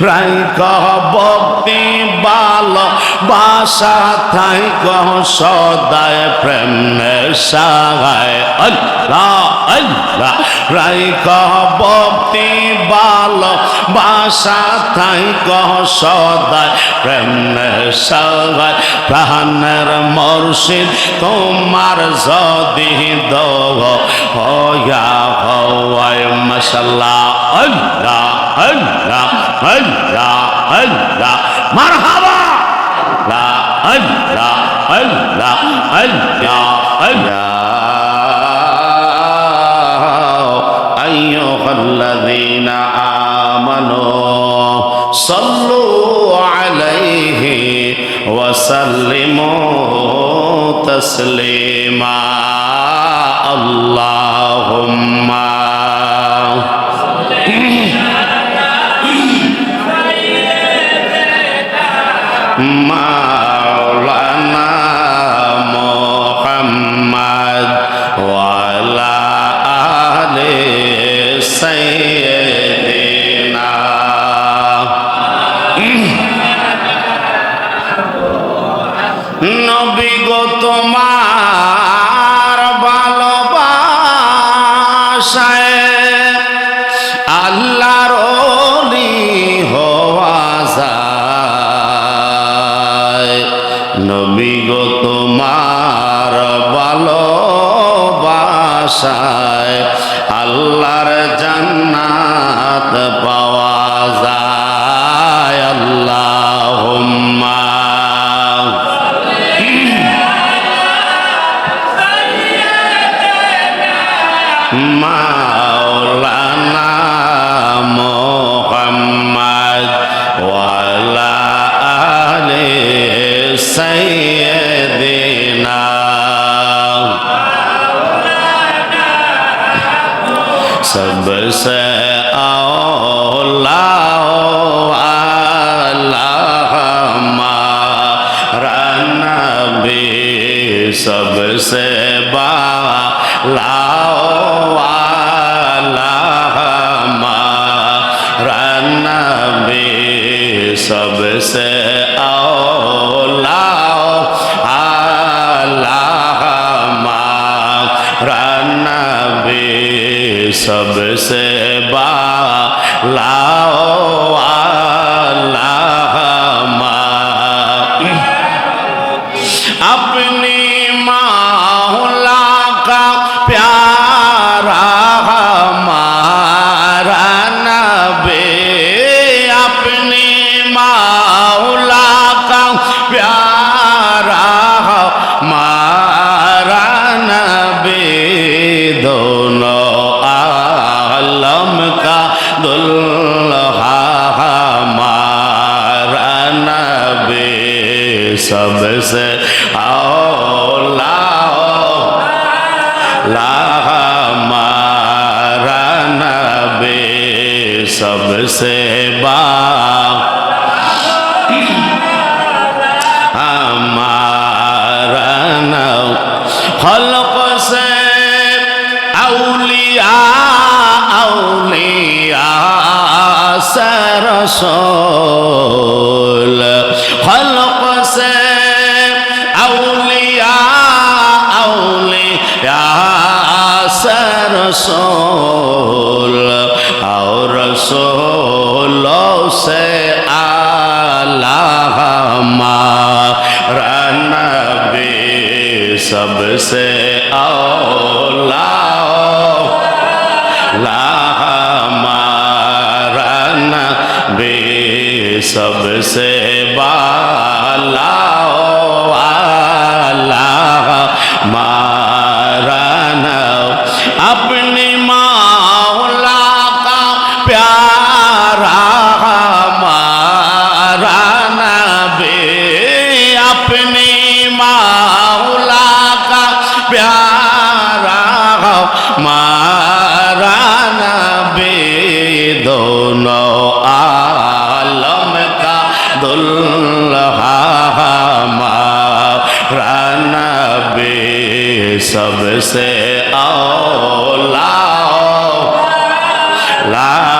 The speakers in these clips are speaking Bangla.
রাইকা ভক্তি ভালো বাসা থাইক সদায় প্রেম সাগায় আল্লাহ আল্লাহ রাইকা ভক্তি ভালো বাসা থাইক সদায় প্রেম সাগায় প্রাণের মুর্শিদ তোমার যদি দোহ হয়া হওয়ায় মাশাআল্লাহ আল্লাহ আল্লাহ আল্লাহ আল্লাহ মারহাবা লা আল্লাহ আল্লাহ আল্লাহ আল্লাহ আইয়ুহাল্লাযীনা আমানু সাল্লু আলাইহি ওয়া সাল্লিমু তাসলিমা আল্লাহুম্মা মাওলানা মুহাম্মদ ওয়া আলা আলি সাইয়্যিদিনা নবী গো তোমার ভালোবাসায় আল্লাহর ওলি হওয়া যায় নবী গো তোমার ভালোবাসায় আল্লাহর জান্নাত পাওয়া যায় আল্লাহুম্মা মাওলানা মুহাম্মদ ওয়া আলা আলি সাইয়্যিদিনা सबसे औला अल्लाह हमारा नबी सबसे बाला सबसे औला अल्लाह हमारा नबी सबसे बाला अल्लाह अपनी मौला का प्यारा हमारा नबी अपनी मौला का प्यारा हमारा नबी दोनों आलम का दुल्हा हमारा नबी सबसे औला हमारा नबी सबसे हमारा नौ खल्क़ से औलिया औलिया से रसूल खल्क़ से औलिया औलिया से रसूल और रसूलों से आला हमारा नबी सबसे औला हमारा नबी सबसे बाला हमारा नबी अपनी मौला का प्यारा हमारा नबी अपनी मौला का प्यारा हमारा नबी दोनों आलम का दुल्हा हमारा नबी सबसे औला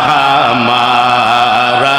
हमारा